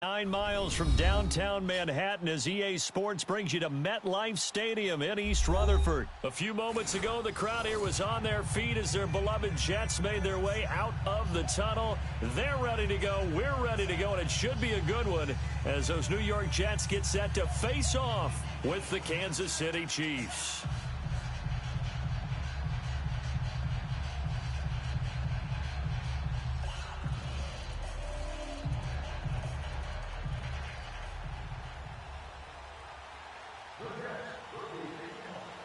9 miles from downtown Manhattan as EA Sports brings you to MetLife Stadium in East Rutherford. A few moments ago, the crowd here was on their feet as their beloved Jets made their way out of the tunnel. They're ready to go. We're ready to go, and it should be a good one as those New York Jets get set to face off with the Kansas City Chiefs.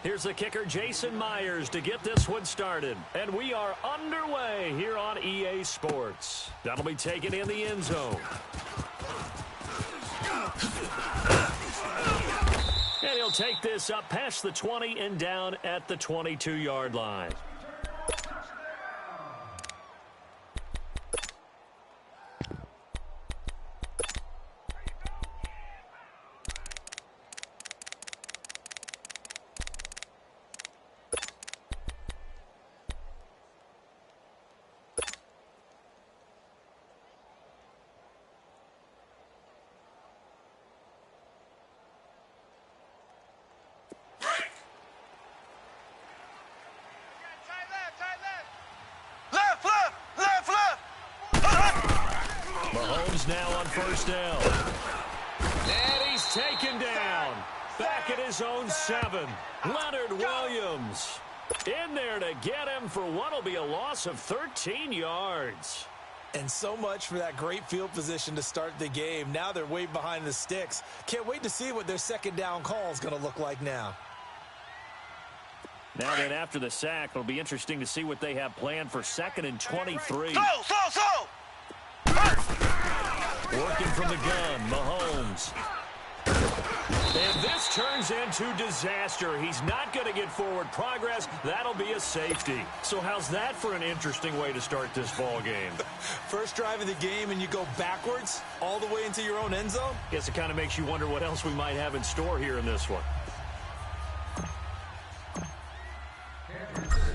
Here's the kicker, Jason Myers, to get this one started. And we are underway here on EA Sports. That'll be taken in the end zone. And he'll take this up past the 20 and down at the 22-yard line. Now on first down. And he's taken down. Back at his own 7. Leonard Williams in there to get him for what will be a loss of 13 yards. And so much for that great field position to start the game. Now they're way behind the sticks. Can't wait to see what their second down call is going to look like now. Now then, after the sack, it'll be interesting to see what they have planned for 2nd and 23. Working from the gun, Mahomes. And this turns into disaster. He's not going to get forward progress. That'll be a safety. So how's that for an interesting way to start this ball game? First drive of the game and you go backwards all the way into your own end zone? Guess it kind of makes you wonder what else we might have in store here in this one.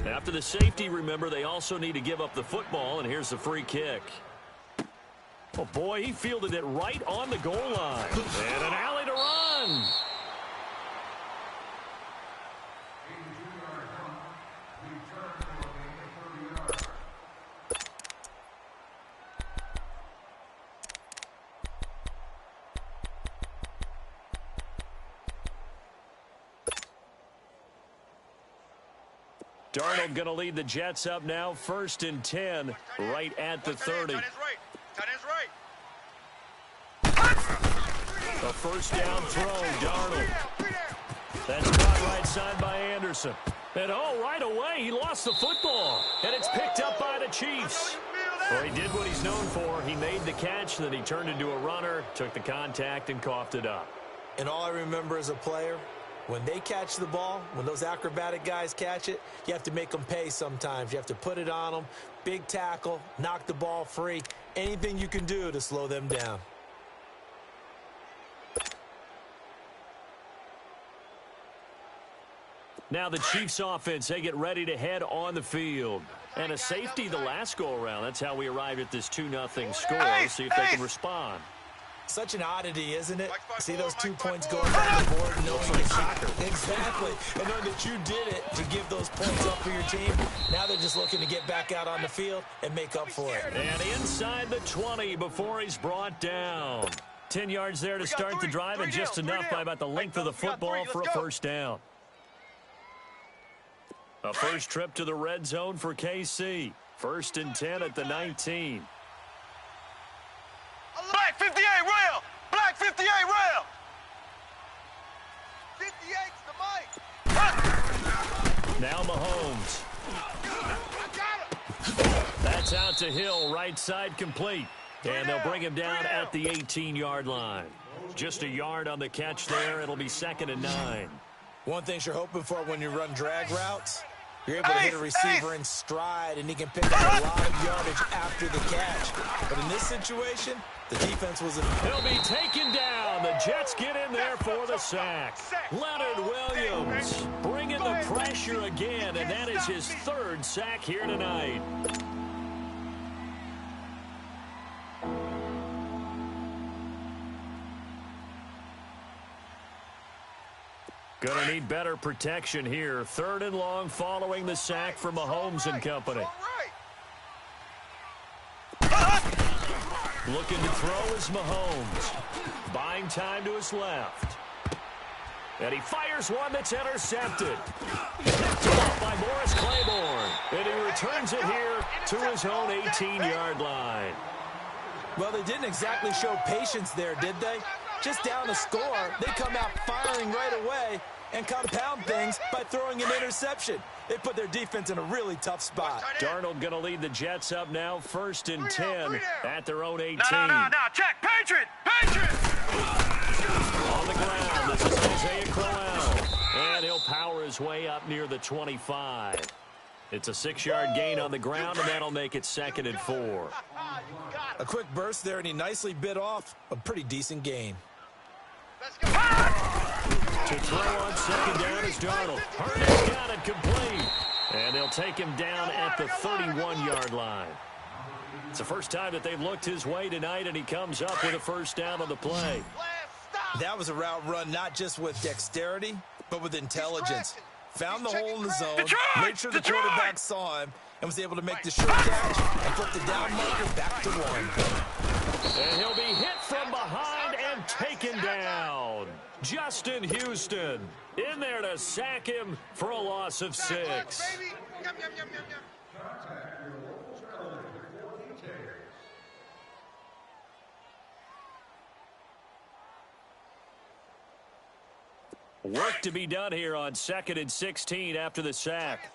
After the safety, remember, they also need to give up the football, and here's the free kick. Oh, boy, he fielded it right on the goal line. And an alley to run. Darnold going to lead the Jets up now. 1st and 10, right at the 30. A first down throw, Darnold. That's caught right side by Anderson. And right away, he lost the football. And it's picked up by the Chiefs. Well, he did what he's known for. He made the catch, then he turned into a runner, took the contact, and coughed it up. And all I remember as a player, when they catch the ball, when those acrobatic guys catch it, you have to make them pay sometimes. You have to put it on them, big tackle, knock the ball free, anything you can do to slow them down. Now the Chiefs offense, they get ready to head on the field. And a safety the last go-around. That's how we arrived at this 2-0 score. See if they can respond. Such an oddity, isn't it? See those 2 points going down the board, knowing that soccer. Exactly. And knowing that you did it to give those points up for your team. Now they're just looking to get back out on the field and make up for it. And inside the 20 before he's brought down. 10 yards there to start the drive, and just enough by about the length of the football for a first down. A first trip to the red zone for KC. 1st and 10 at the 19. Black 58 rail! Black 58 rail! 58's the mic! Now Mahomes. That's out to Hill, right side complete. And they'll bring him down at the 18-yard line. Just a yard on the catch there. It'll be 2nd and 9. One thing you're hoping for when you run drag routes, you're able to hit a receiver in stride, and he can pick up a lot of yardage after the catch. But in this situation, the defense was... He'll be taken down. The Jets get in there for the sack. Leonard Williams bringing the pressure again, and that is his 3rd sack here tonight. Gonna need better protection here. 3rd and long following the sack from Mahomes and company. Looking to throw is Mahomes. Buying time to his left. And he fires one that's intercepted. Picked off by Morris Claiborne. And he returns it here to his own 18-yard line. Well, they didn't exactly show patience there, did they? Just down a score, they come out firing right away and compound things by throwing an interception. They put their defense in a really tough spot. Darnold going to lead the Jets up now, 1st and 10 at their own 18. No, check. Patriot! On the ground, this is Isaiah Crowell. And he'll power his way up near the 25. It's a 6-yard gain on the ground, and that'll make it 2nd and 4. A quick burst there, and he nicely bit off a pretty decent gain. Let's go. To throw on 2nd down is Darnold. Hurts got it complete. And they'll take him down at the 31-yard line. It's the first time that they've looked his way tonight, and he comes up with a 1st down on the play. That was a route run not just with dexterity, but with intelligence. Found the hole in the zone, made sure the quarterback saw him, and was able to make the short catch and put the down marker back to 1. And he'll be hit from behind and taken down. Justin Houston in there to sack him for a loss of 6. Work to be done here on 2nd and 16 after the sack.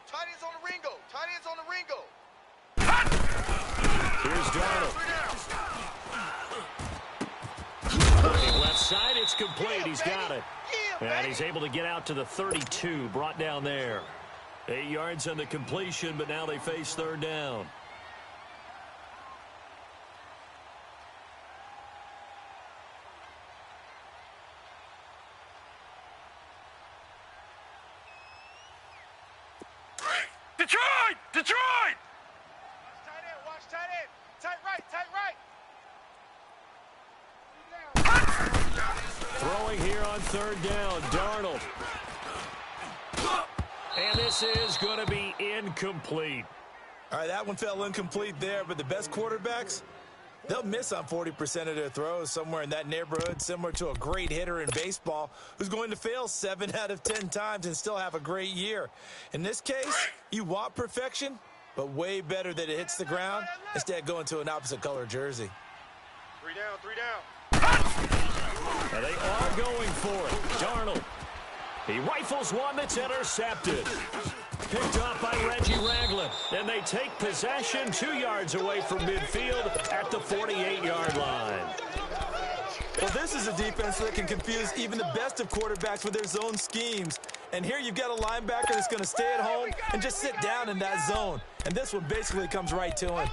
Tight ends on the Ringo. Tight ends on the Ringo. Here's Darnold. Left side, it's complete. He's got it. And he's able to get out to the 32, brought down there. 8 yards on the completion, but now they face 3rd down. Detroit! Watch tight end. Tight right. Throwing here on 3rd down, Darnold. And this is going to be incomplete. All right, that one fell incomplete there, but the best quarterbacks, they'll miss on 40% of their throws, somewhere in that neighborhood, similar to a great hitter in baseball who's going to fail 7 out of 10 times and still have a great year. In this case, you want perfection, but way better that it hits the ground instead of going to an opposite color jersey. 3 down. And they are going for it. Darnold. He rifles one that's intercepted. Picked off by Reggie Ragland. And they take possession 2 yards away from midfield at the 48-yard line. Well, this is a defense that can confuse even the best of quarterbacks with their zone schemes. And here you've got a linebacker that's going to stay at home and just sit down in that zone. And this one basically comes right to him.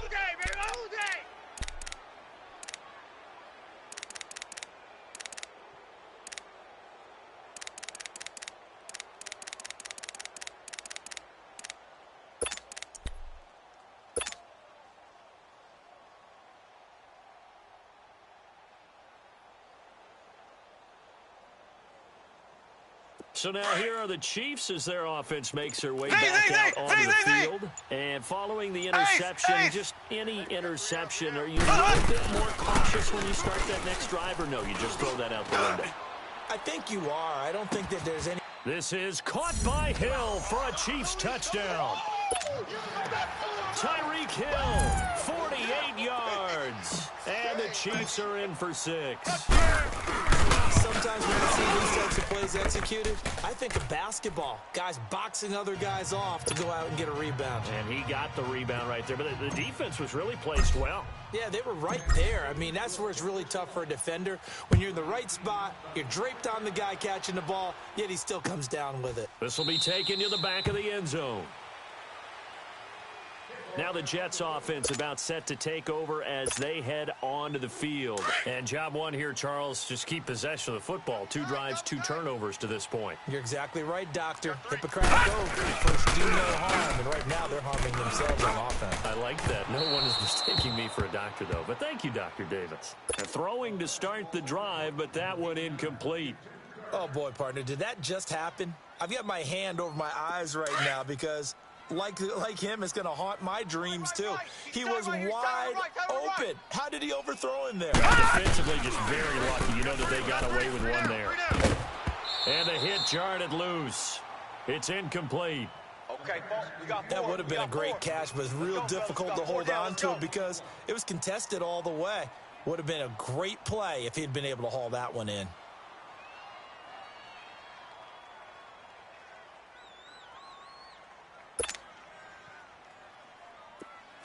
So now here are the Chiefs as their offense makes their way back out onto the field. And following the interception, just any interception, are you a little bit more cautious when you start that next drive, or no, you just throw that out the window? I think you are. I don't think that there's any... This is caught by Hill for a Chiefs touchdown. Tyreek Hill, 48 yards. And the Chiefs are in for 6. Sometimes when I see these types of plays executed, I think of basketball. Guys boxing other guys off to go out and get a rebound. And he got the rebound right there. But the defense was really placed well. Yeah, they were right there. I mean, that's where it's really tough for a defender. When you're in the right spot, you're draped on the guy catching the ball, yet he still comes down with it. This will be taken to the back of the end zone. Now the Jets offense about set to take over as they head onto the field. And job one here, Charles, just keep possession of the football. 2 drives, 2 turnovers to this point. You're exactly right, Doctor. Hippocratic oath. First, do no harm. And right now, they're harming themselves on offense. I like that. No one is mistaking me for a doctor, though. But thank you, Dr. Davis. Throwing to start the drive, but that one incomplete. Oh, boy, partner, did that just happen? I've got my hand over my eyes right now because, like him, it's going to haunt my dreams, too. He was wide open. How did he overthrow him there? Defensively, just very lucky. You know that they got away with one there. And the hit jarred it loose. It's incomplete. Okay, we got 4. That would have been a great catch, but it's real difficult to hold on to it because it was contested all the way. Would have been a great play if he'd been able to haul that one in.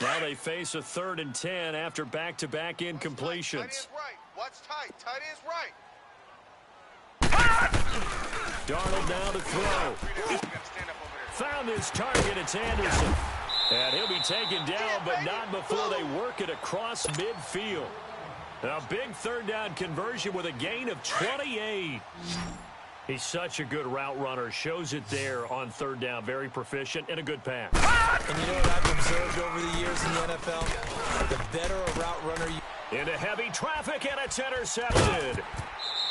Now they face a 3rd and 10 after back-to-back incompletions. Tight end's right. Watch tight. Tight end's right. Darnold now to throw. Found his target. It's Anderson. And he'll be taken down, but not before they work it across midfield. A big 3rd down conversion with a gain of 28. He's such a good route runner. Shows it there on 3rd down. Very proficient and a good pass. And you know what I've observed over the years in the NFL? The better a route runner you... Into heavy traffic, and it's intercepted.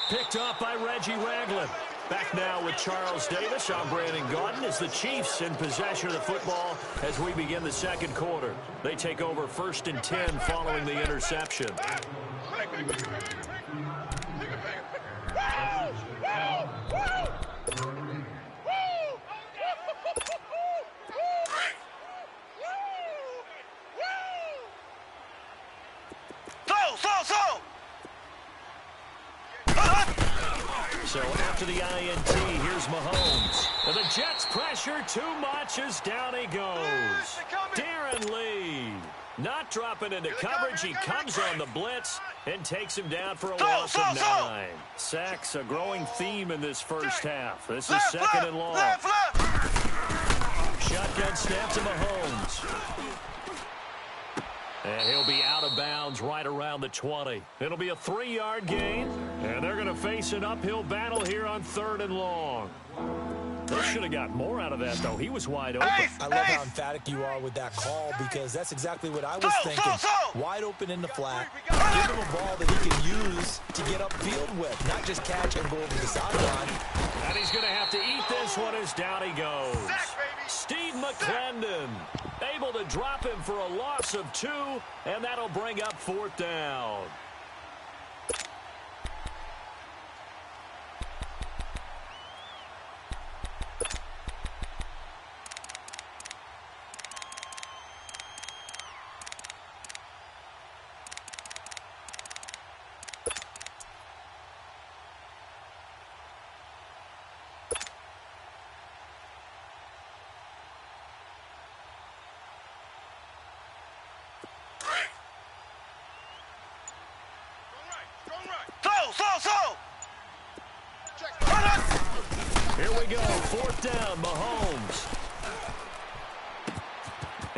Picked up by Reggie Ragland. Back now with Charles Davis. I'm Brandon Gaudin as the Chiefs in possession of the football as we begin the 2nd quarter. They take over 1st and 10 following the interception. So after the INT, here's Mahomes. And the Jets pressure too much as down he goes. Darren Lee not dropping into coverage. He comes on the blitz and takes him down for a loss of 9. Sacks a growing theme in this first half. This is 2nd and long. Shotgun snap to Mahomes. And he'll be out of bounds right around the 20. It'll be a 3-yard gain, and they're going to face an uphill battle here on 3rd and long. They should have got more out of that, though. He was wide open. I love how emphatic you are with that call because that's exactly what I was thinking. Wide open in the flat. Give him a ball that he can use to get upfield with, not just catch and go over the sideline. And he's going to have to eat this one as down he goes. Steve McClendon able to drop him for a loss of 2, and that'll bring up 4th down. Here we go, 4th down, Mahomes.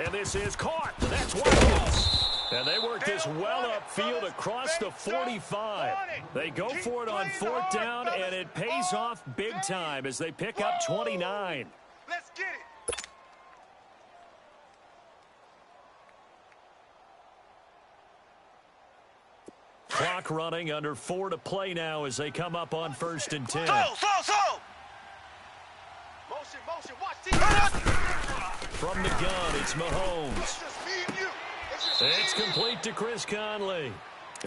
And this is caught. That's Watkins. And they work this well upfield across the 45. They go for it on 4th down, and it pays off big time as they pick up 29. Let's get it. Clock running, under 4 to play now as they come up on 1st and 10. Motion, watch this. From the gun, it's Mahomes. It's complete to Chris Conley.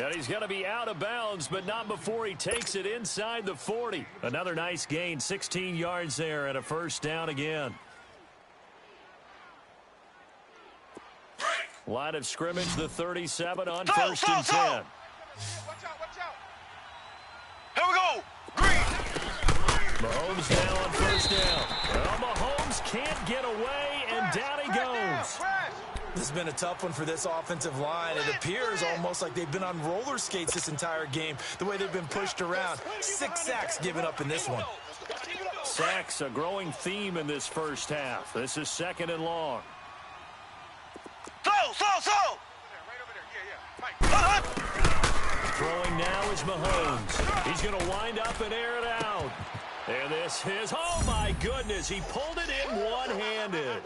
And he's going to be out of bounds, but not before he takes it inside the 40. Another nice gain, 16 yards there, and a 1st down again. Line of scrimmage, the 37 on 1st and 10. Watch out. Here we go. Green. Mahomes now on 1st down. Well, Mahomes can't get away, and down he goes. This has been a tough one for this offensive line. It appears almost like they've been on roller skates this entire game, the way they've been pushed around. 6 sacks given up in this one. Sacks, a growing theme in this first half. This is 2nd and long. Throwing now is Mahomes. He's going to wind up and air it out. And this is, oh my goodness, he pulled it in one-handed.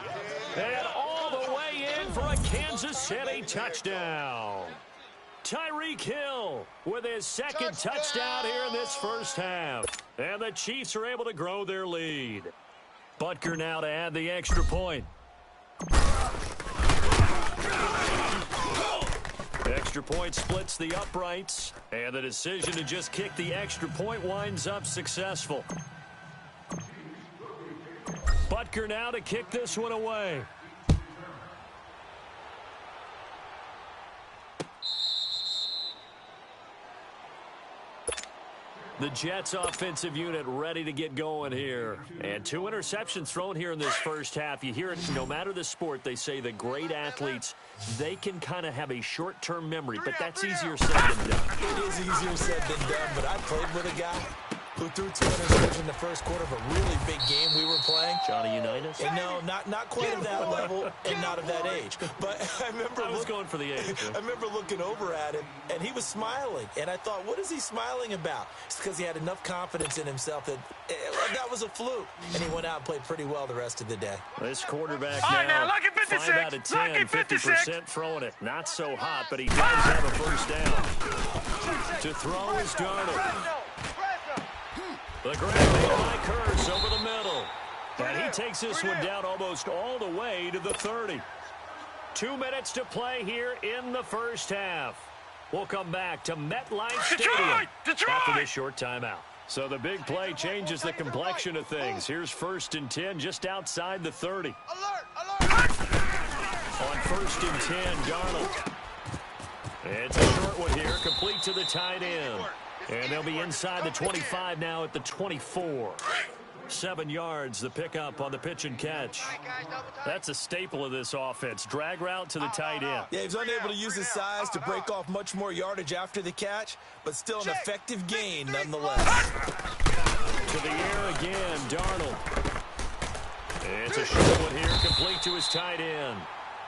And all the way in for a Kansas City touchdown. Tyreek Hill with his second touchdown here in this first half. And the Chiefs are able to grow their lead. Butker now to add the extra point. Extra point splits the uprights, and the decision to just kick the extra point winds up successful. Butker now to kick this one away. The Jets offensive unit ready to get going here. And 2 interceptions thrown here in this first half. You hear it no matter the sport. They say that great athletes, they can kind of have a short-term memory, but that's easier said than done. It is easier said than done, but I played with a guy who threw 2 interceptions in the first quarter of a really big game we were playing. Johnny Unitas? And no, not quite of that level and not of that age. But I was going for the age. I remember looking over at him, and he was smiling. And I thought, what is he smiling about? It's because he had enough confidence in himself that that was a fluke. And he went out and played pretty well the rest of the day. This quarterback now, 5 out of 10, 50% throwing it. Not so hot, but he does have a first down. To throw is Darnold. The grab made by Curse over the middle. And he takes this one down almost all the way to the 30. 2 minutes to play here in the first half. We'll come back to MetLife Stadium after this short timeout. So the big play changes the complexion of things. Here's 1st and 10 just outside the 30. Alert! On 1st and 10, Darnold. It's a short one here, complete to the tight end. And they'll be inside the 25 now at the 24. 7 yards, the pickup on the pitch and catch. That's a staple of this offense. Drag route to the tight end. Yeah, he was unable to use his size to break off much more yardage after the catch, but still an effective gain nonetheless. To the air again, Darnold. It's a short one here, complete to his tight end.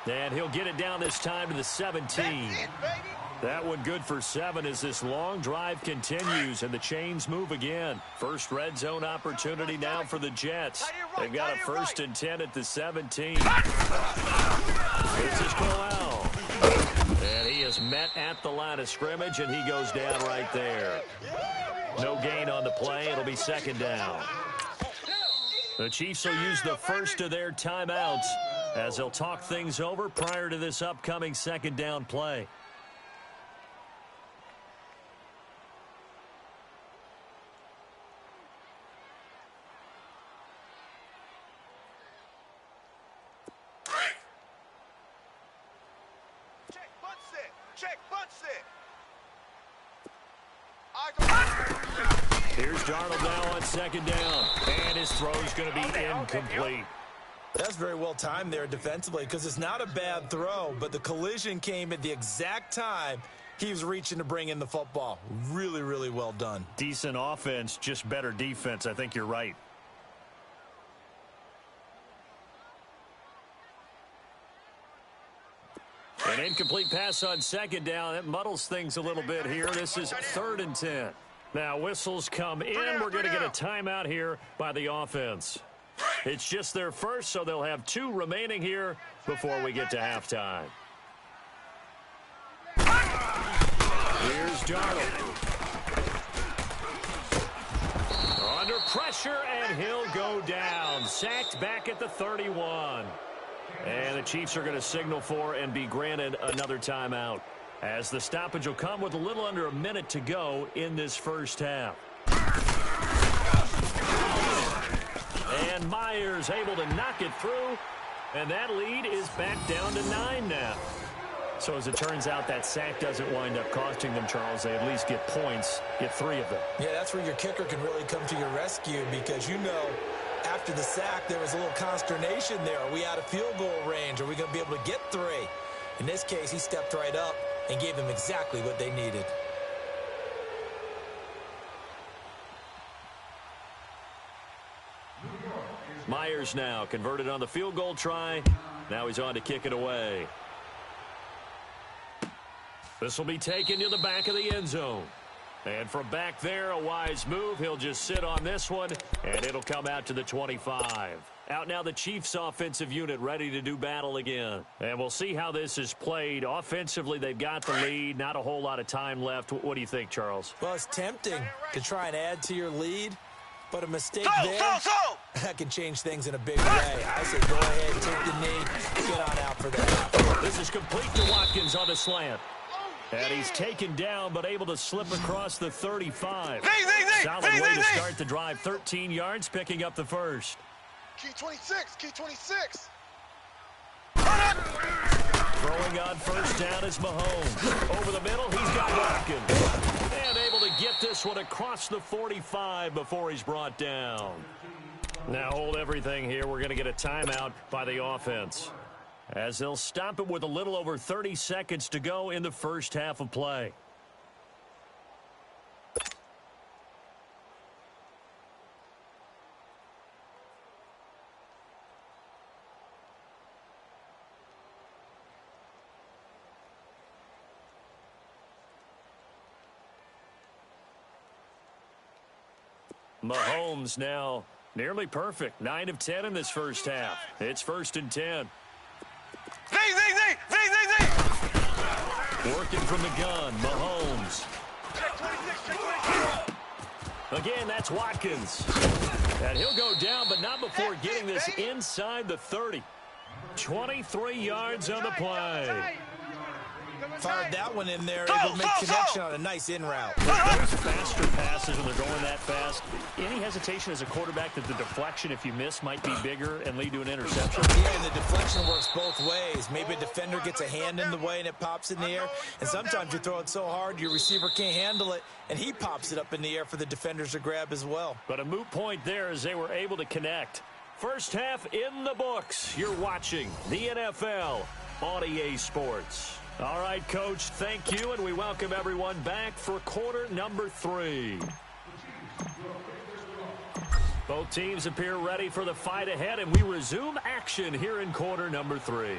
And he'll get it down this time to the 17. That one good for 7 as this long drive continues and the chains move again. First red zone opportunity now for the Jets. They've got a 1st and 10 at the 17. This is Crowell. And he is met at the line of scrimmage, and he goes down right there. No gain on the play. It'll be 2nd down. The Chiefs will use the first of their timeouts as they'll talk things over prior to this upcoming 2nd down play. Here's Darnold now on 2nd down, and his throw's going to be incomplete. That's very well timed there defensively because it's not a bad throw, but the collision came at the exact time he was reaching to bring in the football. Really, really well done. Decent offense, just better defense. I think you're right. An incomplete pass on 2nd down. That muddles things a little bit here. This is 3rd and 10. Now whistles come in. We're going to get a timeout here by the offense. It's just their first, so they'll have 2 remaining here before we get to halftime. Here's Darnold. Under pressure, and he'll go down. Sacked back at the 31. And the Chiefs are going to signal for and be granted another timeout, as the stoppage will come with a little under a minute to go in this first half. And Myers able to knock it through, and that lead is back down to 9 now. So as it turns out, that sack doesn't wind up costing them, Charles. They at least get points, get 3 of them. Yeah, that's where your kicker can really come to your rescue, because you know after the sack there was a little consternation there. Are we out of field goal range? Are we going to be able to get 3? In this case, he stepped right up and gave them exactly what they needed. Myers now converted on the field goal try. Now he's on to kick it away. This will be taken to the back of the end zone. And from back there, a wise move. He'll just sit on this one, and it'll come out to the 25. Out now the Chiefs offensive unit ready to do battle again. And we'll see how this is played. Offensively, they've got the lead. Not a whole lot of time left. What do you think, Charles? Well, it's tempting to try and add to your lead, but a mistake there, that can change things in a big way. I say go ahead, take the knee, get on out for that. This is complete to Watkins on the slant. And he's taken down, but able to slip across the 35. Solid way to start the drive. 13 yards, picking up the first. Key 26, key 26. Throwing on first down is Mahomes. Over the middle, he's got Watkins. And able to get this one across the 45 before he's brought down. Now hold everything here. We're going to get a timeout by the offense, as they'll stop it with a little over 30 seconds to go in the first half of play. Mahomes now nearly perfect. 9 of 10 in this first half. It's 1st and 10. Working from the gun, Mahomes. Again, that's Watkins. And he'll go down, but not before getting this inside the 30. 23 yards on the play. Fired that one in there, able to make connection on a nice in route. Those faster passes when they're going that fast, any hesitation as a quarterback that the deflection, if you miss, might be bigger and lead to an interception? Yeah, and the deflection works both ways. Maybe a defender gets a hand in the way and it pops in the air, and sometimes you throw it so hard your receiver can't handle it, and he pops it up in the air for the defenders to grab as well. But a moot point there as they were able to connect. First half in the books. You're watching the NFL on EA Sports. All right, Coach, thank you, and we welcome everyone back for quarter number 3. Both teams appear ready for the fight ahead, and we resume action here in quarter number 3.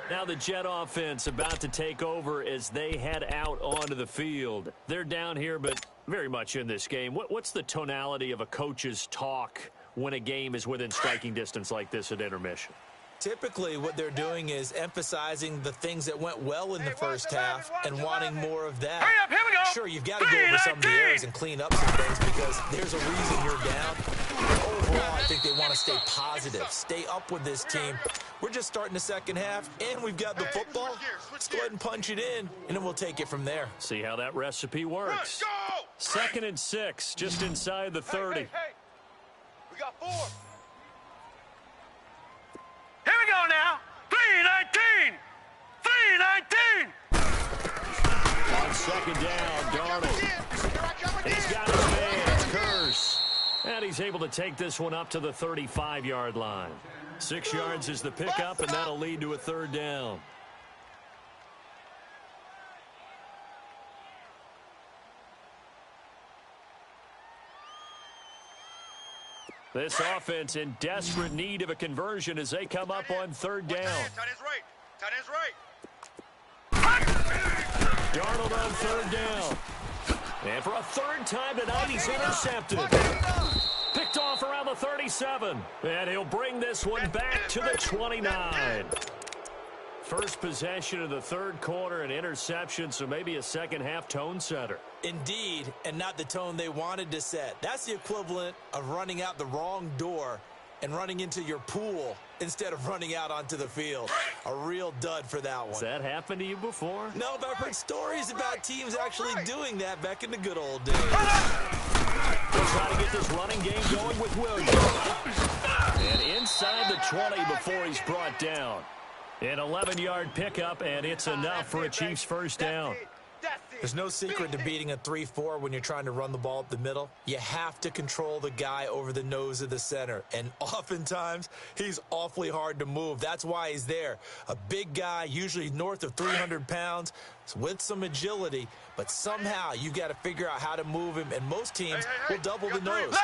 Now the Jet offense about to take over as they head out onto the field. They're down here, but very much in this game. What's the tonality of a coach's talk when a game is within striking distance like this at intermission? Typically, what they're doing is emphasizing the things that went well in the first half and wanting more of that. Hurry up, here we go. Sure, you've got to go over some of the errors and clean up some things because there's a reason you're down. But overall, I think they want to stay positive, stay up with this team. We're just starting the second half, and we've got the football. Let's go ahead and punch it in, and then we'll take it from there. See how that recipe works. 2nd and 6, just inside the 30. Hey. We got 4. Here we go now. 3-19. 3-19. On second down, Darnold. He's got his man. It's Curse. And he's able to take this one up to the 35-yard line. 6 yards is the pickup, and that'll lead to a 3rd down. This offense in desperate need of a conversion as they come up on 3rd down. Tight end's right. Tight end's right. Darnold on 3rd down. And for a 3rd time tonight, he's intercepted. Picked off around the 37. And he'll bring this one back to the 29. First possession of the 3rd quarter, an interception, so maybe a second half tone setter. Indeed, and not the tone they wanted to set. That's the equivalent of running out the wrong door and running into your pool instead of running out onto the field. A real dud for that one. Has that happened to you before? No, but I've heard stories about teams actually doing that back in the good old days. They'll try to get this running game going with Williams. And inside the 20 before he's brought down. An 11-yard pickup, and it's enough for a Chiefs first down. There's no secret to beating a 3-4 when you're trying to run the ball up the middle. You have to control the guy over the nose of the center, and oftentimes he's awfully hard to move. That's why he's there. A big guy, usually north of 300 pounds, with some agility, but somehow you got to figure out how to move him, and most teams will double the nose.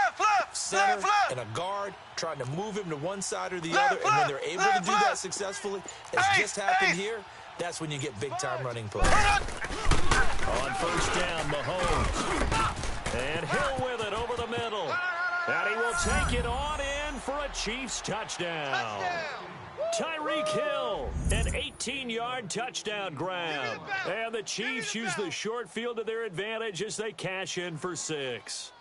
Center and a guard trying to move him to one side or the other, and when they're able to do that successfully, as just happened here, that's when you get big-time running plays. On first down, Mahomes. And Hill with it over the middle. And he will take it on in for a Chiefs touchdown. Tyreek Hill, an 18-yard touchdown grab. And the Chiefs use the short field to their advantage as they cash in for 6.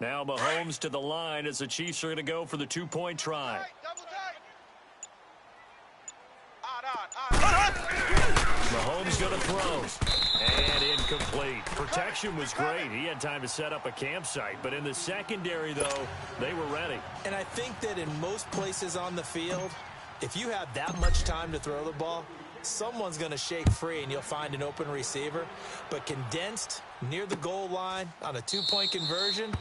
Now Mahomes to the line as the Chiefs are going to go for the 2-point try. Mahomes going to throw. And incomplete. Protection was great. He had time to set up a campsite. But in the secondary, though, they were ready. And I think that in most places on the field, if you have that much time to throw the ball, someone's going to shake free and you'll find an open receiver. But condensed near the goal line on a 2-point conversion,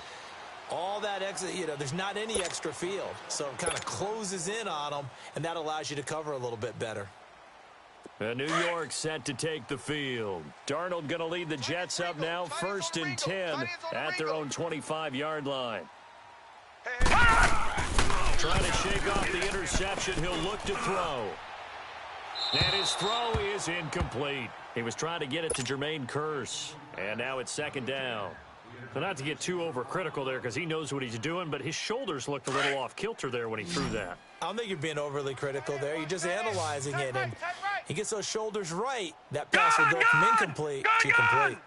all that extra, there's not any extra field. So it kind of closes in on them, and that allows you to cover a little bit better. New York set to take the field. Darnold going to lead the Jets up now, 1st and 10 at their own 25-yard line. Trying to shake off the interception. He'll look to throw. And his throw is incomplete. He was trying to get it to Jermaine Kearse. And now it's 2nd down. So not to get too overcritical there because he knows what he's doing, but his shoulders looked a little off kilter there when he threw that. I don't think you're being overly critical there. You're just analyzing it, and he gets those shoulders right. That pass will go from incomplete to complete.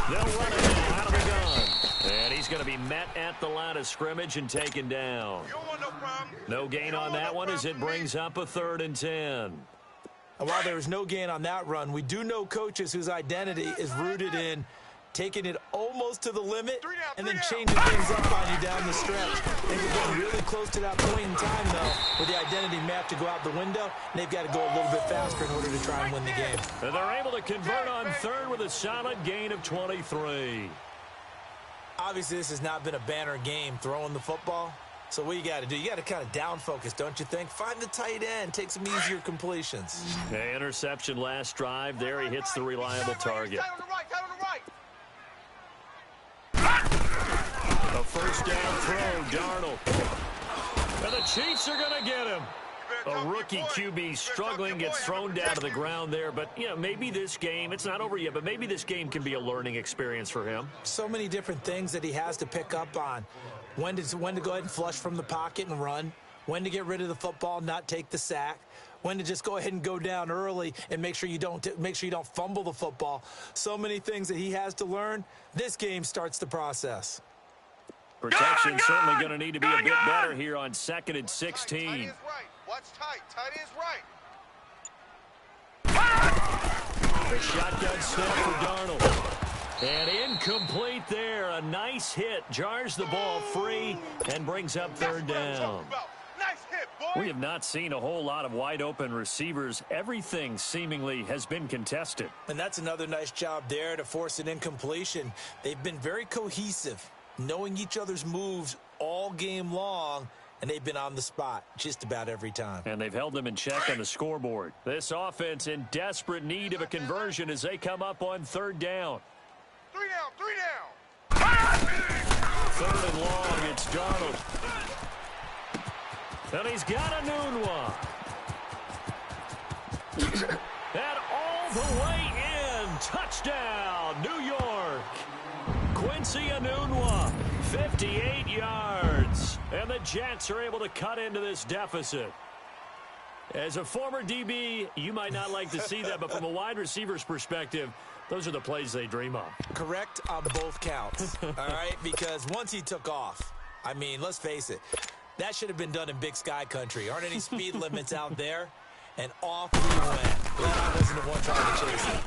They'll run it now out of the gun. And he's going to be met at the line of scrimmage and taken down. No gain on that one as it brings up a 3rd and 10. And while there was no gain on that run, we do know coaches whose identity is rooted in taking it almost to the limit and then changing things up on you down the stretch. They've been really close to that point in time, though, where the identity may have to go out the window, and they've got to go a little bit faster in order to try and win the game. And they're able to convert on 3rd with a solid gain of 23. Obviously, this has not been a banner game throwing the football. So what you got to do, you got to kind of down focus, don't you think? Find the tight end, take some easier completions. Okay, interception last drive. There he hits the reliable target. A 1st down throw, Darnold. And the Chiefs are going to get him. A rookie QB struggling, gets thrown down to the ground there. But, maybe this game, it's not over yet, but maybe this game can be a learning experience for him. So many different things that he has to pick up on. When to go ahead and flush from the pocket and run. When to get rid of the football, not take the sack. When to just go ahead and go down early and make sure you don't fumble the football. So many things that he has to learn. This game starts the process. Protection certainly going to need to be a bit better here on 2nd and 16. Tight is right. Watch tight. Tight is right. The shotgun snap for Darnold. And incomplete there. A nice hit. Jars the ball free and brings up 3rd down. Nice hit, boy. We have not seen a whole lot of wide open receivers. Everything seemingly has been contested. And that's another nice job there to force an incompletion. They've been very cohesive, knowing each other's moves all game long, and they've been on the spot just about every time. And they've held them in check on the scoreboard. This offense in desperate need of a conversion as they come up on 3rd down. 3 down. 3rd and long, it's Darnold. And he's got a Nunwa. And all the way in. Touchdown, New York. Quincy Enunwa, 58 yards. And the Jets are able to cut into this deficit. As a former DB, you might not like to see that, but from a wide receiver's perspective, those are the plays they dream of. Correct on both counts, all right? Because once he took off, I mean, let's face it, that should have been done in Big Sky Country. Aren't any speed limits out there? And off he went. Glad I wasn't the one trying to chase him.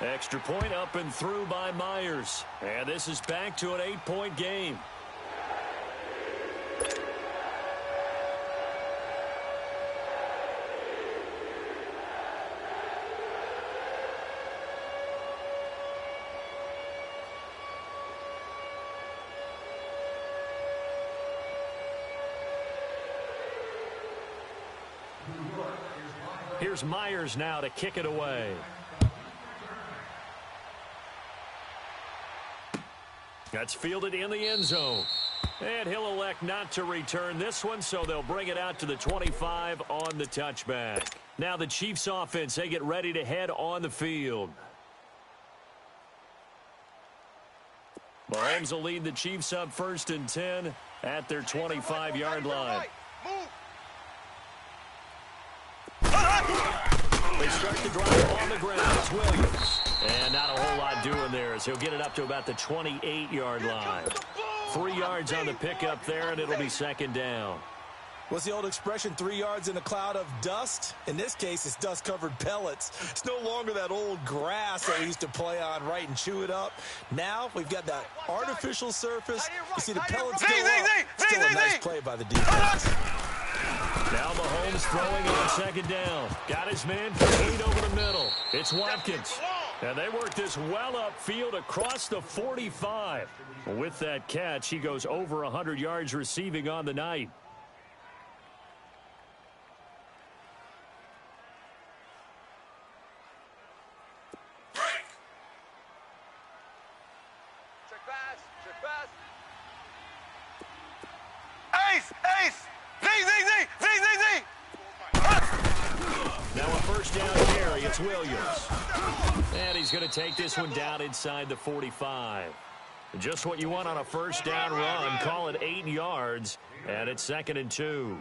Extra point up and through by Myers. And this is back to an 8-point game. Here's Myers now to kick it away. That's fielded in the end zone. And he'll elect not to return this one, so they'll bring it out to the 25 on the touchback. Now the Chiefs offense, they get ready to head on the field. Mahomes will lead the Chiefs up 1st and 10 at their 25-yard line. They start the drive on the ground. It's Williams. And not a whole lot doing there as he'll get it up to about the 28-yard line. 3 yards on the pickup there, and it'll be 2nd down. What's the old expression, 3 yards in a cloud of dust? In this case, it's dust-covered pellets. It's no longer that old grass that we used to play on, right, and chew it up. Now we've got that artificial surface. You see the pellets go up. Still a nice play by the defense. Now Mahomes throwing on 2nd down. Got his man complete over the middle. It's Watkins. And they work this well upfield across the 45. With that catch, he goes over 100 yards receiving on the night. Now a 1st down carry. It's Williams. And he's going to take this one down inside the 45. Just what you want on a 1st down run. Call it 8 yards. And it's 2nd and 2.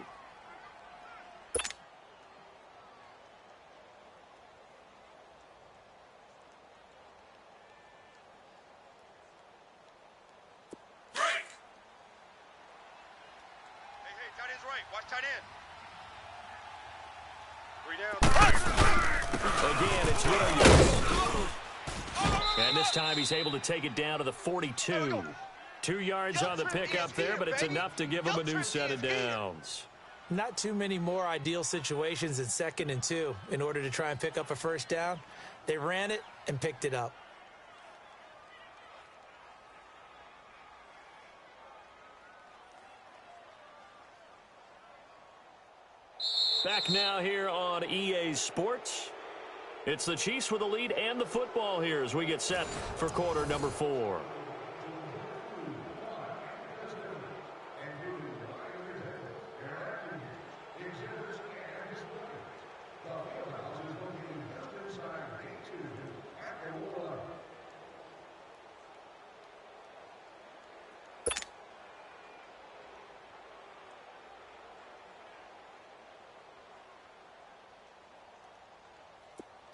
Again, it's Williams. And this time he's able to take it down to the 42. 2 yards on the pickup there, but it's enough to give him a new set of downs. Not too many more ideal situations in 2nd and 2 in order to try and pick up a 1st down. They ran it and picked it up. Back now here on EA Sports. It's the Chiefs with the lead and the football here as we get set for quarter number 4.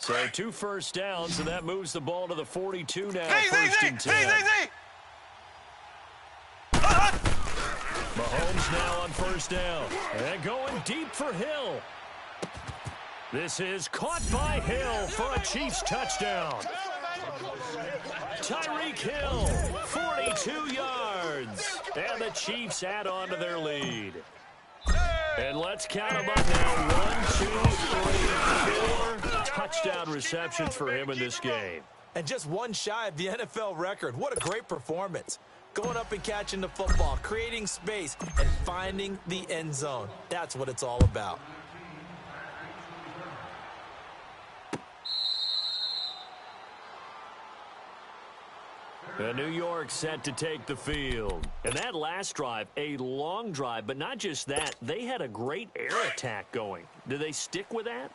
So 2 first downs, and that moves the ball to the 42 now, 1st and 10. Mahomes now on 1st down. And going deep for Hill. This is caught by Hill for a Chiefs touchdown. Tyreek Hill, 42 yards. And the Chiefs add on to their lead. And let's count them up now. 1, 2, 3, 4 touchdown receptions for him in this game. And just one shy of the NFL record. What a great performance. Going up and catching the football, creating space, and finding the end zone. That's what it's all about. And New York set to take the field. And that last drive, a long drive, but not just that. They had a great air attack going. Do they stick with that?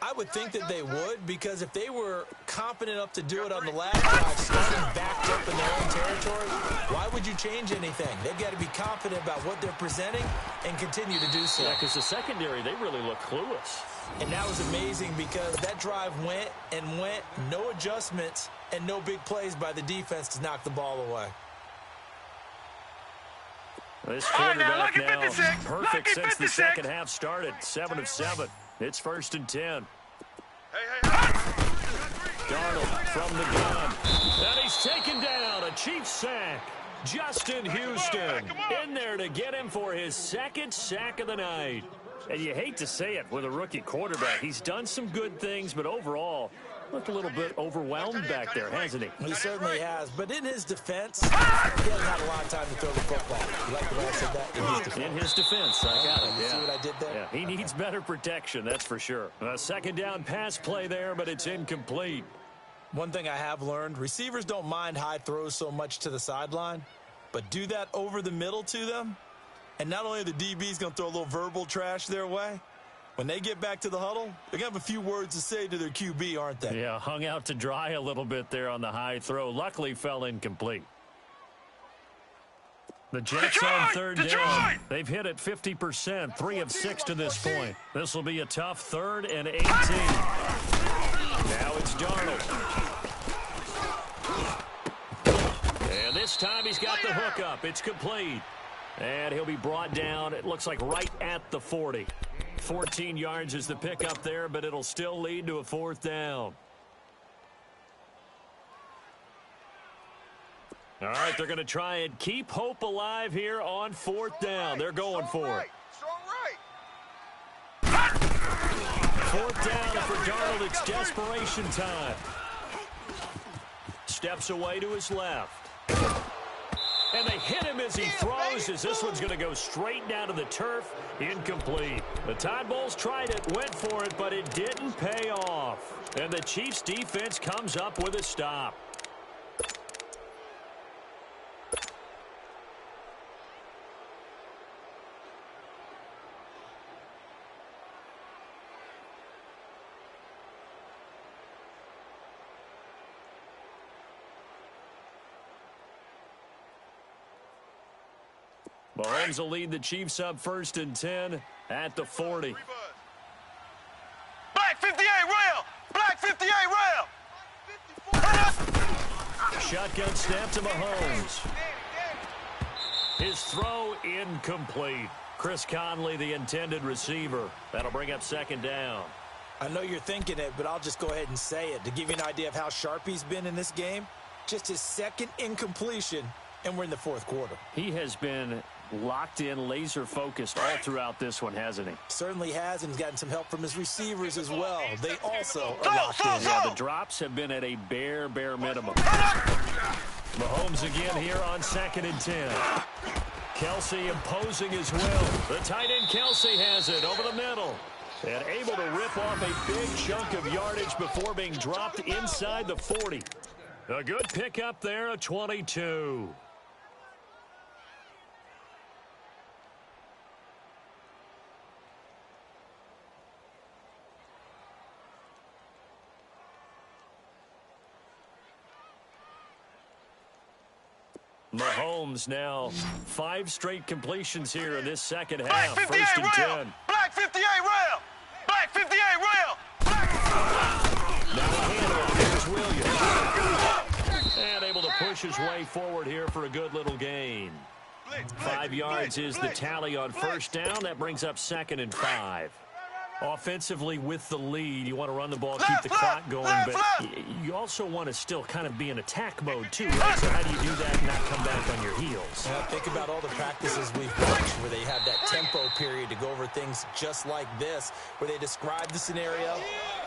I would think that they would, because if they were confident enough to do it on the last drive, starting backed up in their own territory, why would you change anything? They've got to be confident about what they're presenting and continue to do so. Yeah, because the secondary, they really look clueless. And that was amazing because that drive went and went, no adjustments, and no big plays by the defense to knock the ball away. This quarterback now perfect since the second half started. 7 of 7. It's 1st and 10. Darnold from the gun. And he's taken down. A Chiefs sack. Justin Houston in there to get him for his 2nd sack of the night. And you hate to say it with a rookie quarterback. He's done some good things, but overall, Looked a little bit overwhelmed back there, hasn't he? He certainly has. But in his defense, he hasn't had a lot of time to throw the football. You like the way I said that? In his defense, I got it. You see what I did there? Yeah, he needs better protection, that's for sure. A second down pass play there, but it's incomplete. One thing I have learned, receivers don't mind high throws so much to the sideline, but do that over the middle to them, and not only are the DBs going to throw a little verbal trash their way, when they get back to the huddle, they're going to have a few words to say to their QB, aren't they? Yeah, hung out to dry a little bit there on the high throw. Luckily, fell incomplete. The Jets on third down. They've hit it 50%, 3 of 6 to this point. This will be a tough 3rd and 18. Now it's Darnold. And this time he's got the hook up. It's complete. And he'll be brought down, it looks like right at the 40. 14 yards is the pickup there, but it'll still lead to a 4th down. All right, they're going to try and keep hope alive here on 4th down. They're going for it. Strong right. 4th down, and for Darnold, it's desperation time. Steps away to his left. And they hit him as he throws, as this one's going to go straight down to the turf. Incomplete. The Tide Bulls tried it, went for it, but it didn't pay off. And the Chiefs' defense comes up with a stop. Mahomes will lead the Chiefs up 1st and 10 at the 40. Black 58 rail. Black 58 rail. Shotgun snap to Mahomes. His throw incomplete. Chris Conley, the intended receiver. That'll bring up 2nd down. I know you're thinking it, but I'll just go ahead and say it. To give you an idea of how sharp he's been in this game, just his 2nd incompletion, and we're in the 4th quarter. He has been locked in, laser focused all throughout this one, hasn't he? Certainly has, and he's gotten some help from his receivers as well. They also are locked in. Yeah, the drops have been at a bare minimum. Mahomes again here on 2nd and 10. Kelsey imposing his will. The tight end Kelsey has it over the middle. And able to rip off a big chunk of yardage before being dropped inside the 40. A good pickup there, a 22. Mahomes now 5 straight completions here in this 2nd half. 1st and 10. Black 58 rail. Black 58 rail. Now a handoff. Here's Williams. And able to push his way forward here for a good little gain. 5 yards is the tally on 1st down. That brings up 2nd and 5. Offensively with the lead, you want to run the ball, keep the clock going, but you also want to still kind of be in attack mode too, right? So how do you do that and not come back on your heels? Yeah, think about all the practices we've watched where they have that tempo period to go over things just like this, where they describe the scenario,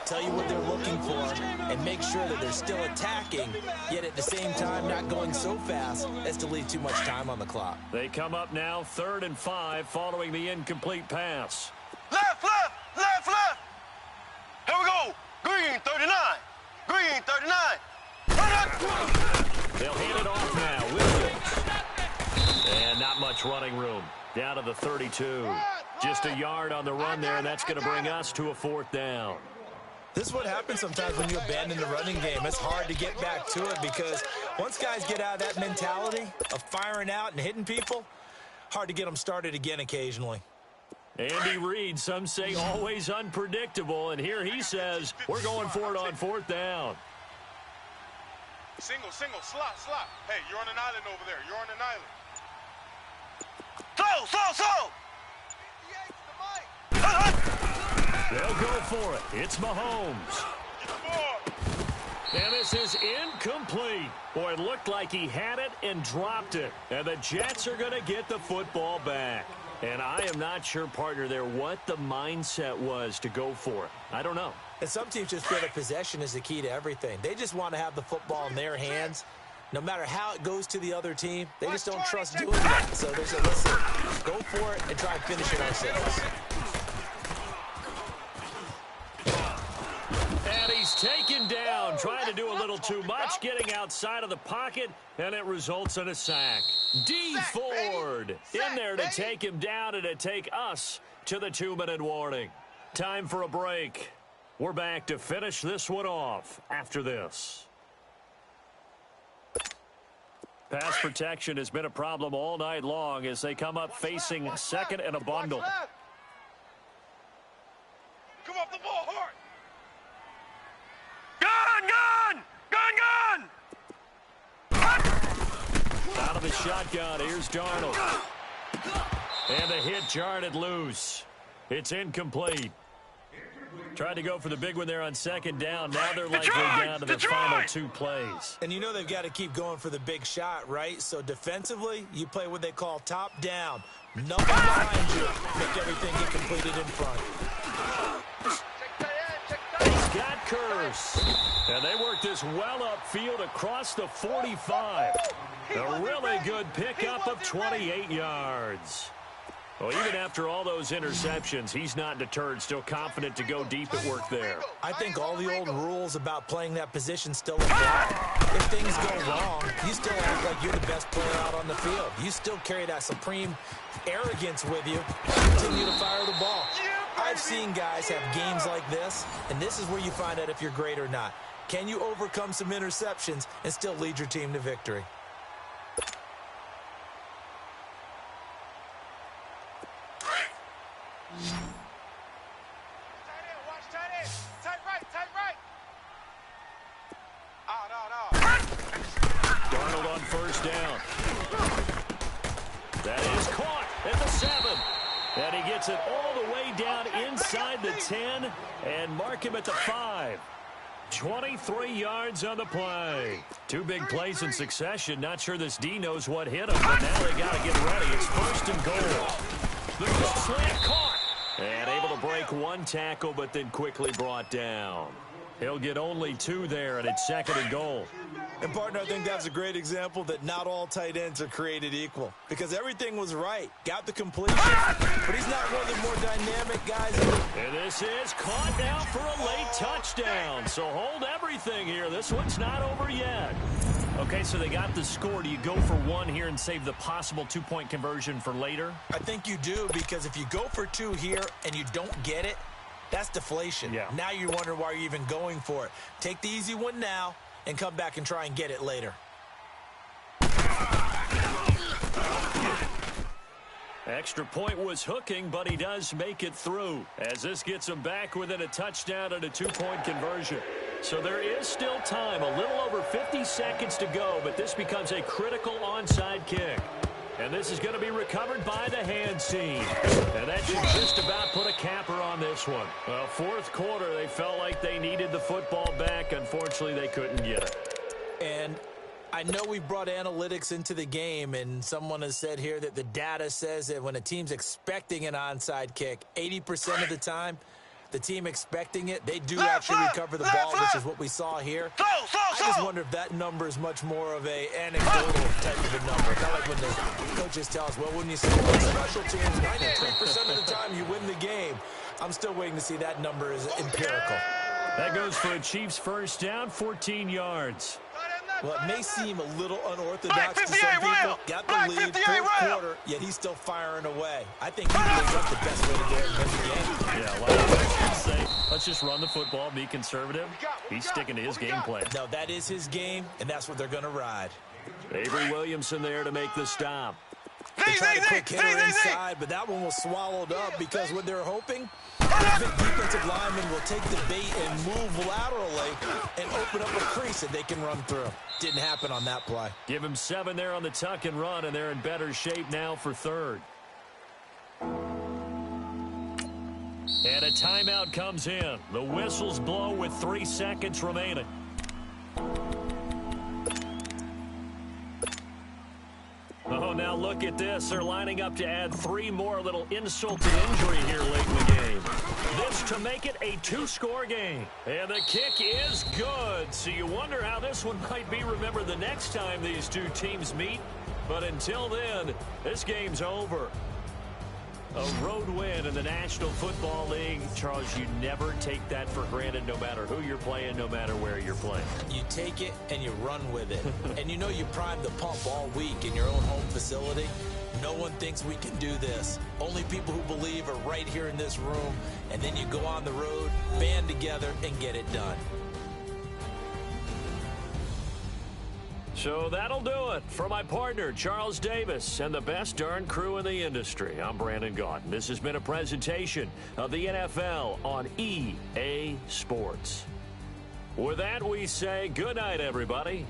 tell you what they're looking for, and make sure that they're still attacking, yet at the same time not going so fast as to leave too much time on the clock. They come up now 3rd and 5 following the incomplete pass. Left, left, left, left. Here we go. Green 39. Green 39. They'll hand it off now. Williams. And not much running room. Down to the 32. Just a yard on the run there, and that's going to bring us to a 4th down. This is what happens sometimes when you abandon the running game. It's hard to get back to it because once guys get out of that mentality of firing out and hitting people, hard to get them started again occasionally. Andy Reid, some say always unpredictable, and here he says we're going for it on 4th down. Single, slot. Hey, you're on an island over there. You're on an island. Slow. They'll go for it. It's Mahomes. And this is incomplete. Boy, it looked like he had it and dropped it. And the Jets are going to get the football back. And I am not sure, partner, there what the mindset was to go for it. I don't know. And some teams just feel that possession is the key to everything. They just want to have the football in their hands. No matter how it goes to the other team, they just don't trust doing that. So they say, listen, go for it and try and finish it ourselves. And he's taken down, trying to do a little too much, getting outside of the pocket, and it results in a sack. D. Ford in there to take him down and to take us to the 2-minute warning. Time for a break. We're back to finish this one off after this. Pass protection has been a problem all night long as they come up facing second and a bundle. Come off the ball hard. Gun! Out of the shotgun, here's Darnold. And the hit jarred it loose. It's incomplete. Tried to go for the big one there on second down. Now they're likely down to the final 2 plays. And you know they've got to keep going for the big shot, right? So defensively, you play what they call top down. Nothing behind you. Make everything get completed in front. He's got Curse. And they work this well upfield across the 45. A really good pickup of 28 yards. Well, even after all those interceptions, he's not deterred, still confident to go deep at work there. I think all the old rules about playing that position still apply. If things go wrong, you still act like you're the best player out on the field. You still carry that supreme arrogance with you and continue to fire the ball. I've seen guys have games like this, and this is where you find out if you're great or not. Can you overcome some interceptions and still lead your team to victory? Darnold on first down. That is caught at the 7. And he gets it all the way down inside the 10 and mark him at the 5. 23 yards on the play. 2 big plays in succession. Not sure this D knows what hit him, but now they got to get ready. It's first and goal. The quick slant caught. And able to break 1 tackle, but then quickly brought down. He'll get only 2 there, and it's second and goal. And, partner, I think that's a great example that not all tight ends are created equal. Because everything was right. Got the completion, but he's not one of the more dynamic guys. And this is caught now for a late touchdown. So hold everything here. This one's not over yet. Okay, so they got the score. Do you go for 1 here and save the possible 2-point conversion for later? I think you do, because if you go for 2 here and you don't get it, that's deflation. Yeah. Now you wonder why you're even going for it. Take the easy one now and come back and try and get it later. Extra point was hooking, but he does make it through, as this gets him back within a touchdown and a 2-point conversion. So there is still time, a little over 50 seconds to go, but this becomes a critical onside kick. And this is going to be recovered by the hands team. And that should just about put a capper on this one. Well, 4th quarter, they felt like they needed the football back. Unfortunately, they couldn't get it. And I know we brought analytics into the game, and someone has said here that the data says that when a team's expecting an onside kick, 80% of the time, the team expecting it, they do actually recover the ball, which is what we saw here. I just wonder if that number is much more of a anecdotal type of a number. Kind of like when the coaches tell us, well, when you score on special teams, 93% of the time you win the game. I'm still waiting to see that number is empirical. That goes for a Chiefs first down, 14 yards. Well, it may seem a little unorthodox to some people. Got the lead, 4th quarter, yet he's still firing away. I think he believes that's the best way to do it in the game. Yeah, a lot of coaches say, let's just run the football, be conservative. He's sticking to his game plan. No, that is his game, and that's what they're going to ride. Avery Williamson there to make the stop. They tried a quick hitter inside, but that one was swallowed up because what they're hoping, the defensive lineman will take the bait and move laterally and open up a crease that they can run through. Didn't happen on that play. Give him 7 there on the tuck and run, and they're in better shape now for 3rd. And a timeout comes in. The whistles blow with 3 seconds remaining. Oh, now look look at this. They're lining up to add 3 more, a little insult to injury here late in the game. This to make it a 2-score game. And the kick is good. So you wonder how this one might be remembered the next time these two teams meet. But until then, this game's over. A road win in the National Football League. Charles, you never take that for granted no matter who you're playing, no matter where you're playing. You take it and you run with it. And you know you primed the pump all week in your own home facility. No one thinks we can do this. Only people who believe are right here in this room. And then you go on the road, band together, and get it done. So that'll do it for my partner, Charles Davis, and the best darn crew in the industry. I'm Brandon Gaudin. This has been a presentation of the NFL on EA Sports. With that, we say good night, everybody.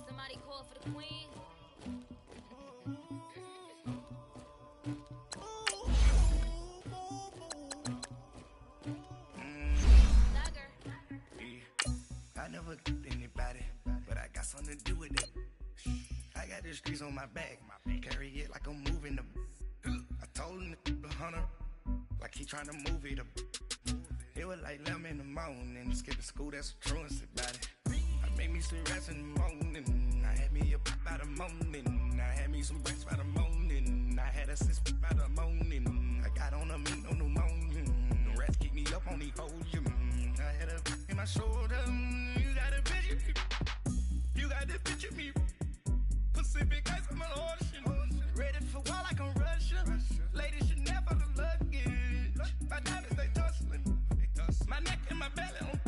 Somebody call for the queen. I never killed anybody, but I got something to do with it. I got the streets on my back, carry it like I'm moving the. I told him the hunter, like he trying to move it up. It was like 11 in the morning, skipping school, that's a truancy about it. I made me some rats in the morning, I had me a pop by the morning, I had me some breaks by the morning, I had a sis by the morning, I got on a meat on the morning, the rats keep me up on the podium, I had a in my shoulder, you got a picture, you got the picture me, Pacific ice on my ocean, ready for war like I'm Russia, ladies should never the luggage, my diamonds they tussling, my neck and my belly on,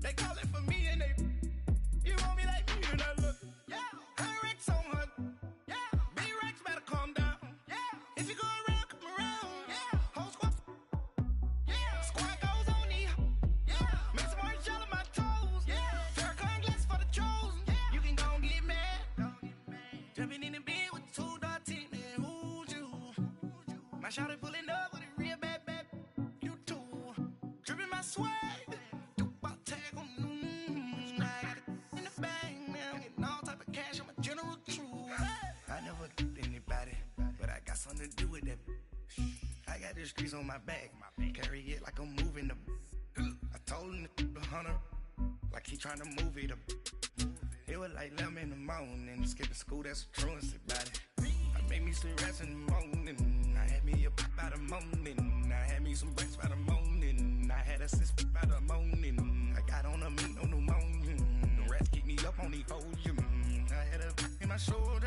they calling for me and they, you want me like me and I look, yeah, her Rex on her, yeah, B-Rex better calm down, yeah, if you go around, come around, yeah, whole squad, yeah, squad goes on me, yeah, make some orange gel on my toes, yeah, Farrakhan glass for the chosen, yeah, you can go and get mad, jumping in the bed with 2 dark teeth, man, who's you, my shawty pulling up with a real bad, you too, dripping my swag, something to do with that. I got the streets on my back, carry it like I'm moving the. I told him the hunter, like he trying to move it up. It was like 11 in the morning, skipping school, that's a truancy about it. I made me some rats in the morning, I had me a pop by the morning, I had me some breaks by the morning, I had a sis by the morning, I got on a meat on the morning, the rats keep me up on the podium, I had a in my shoulder.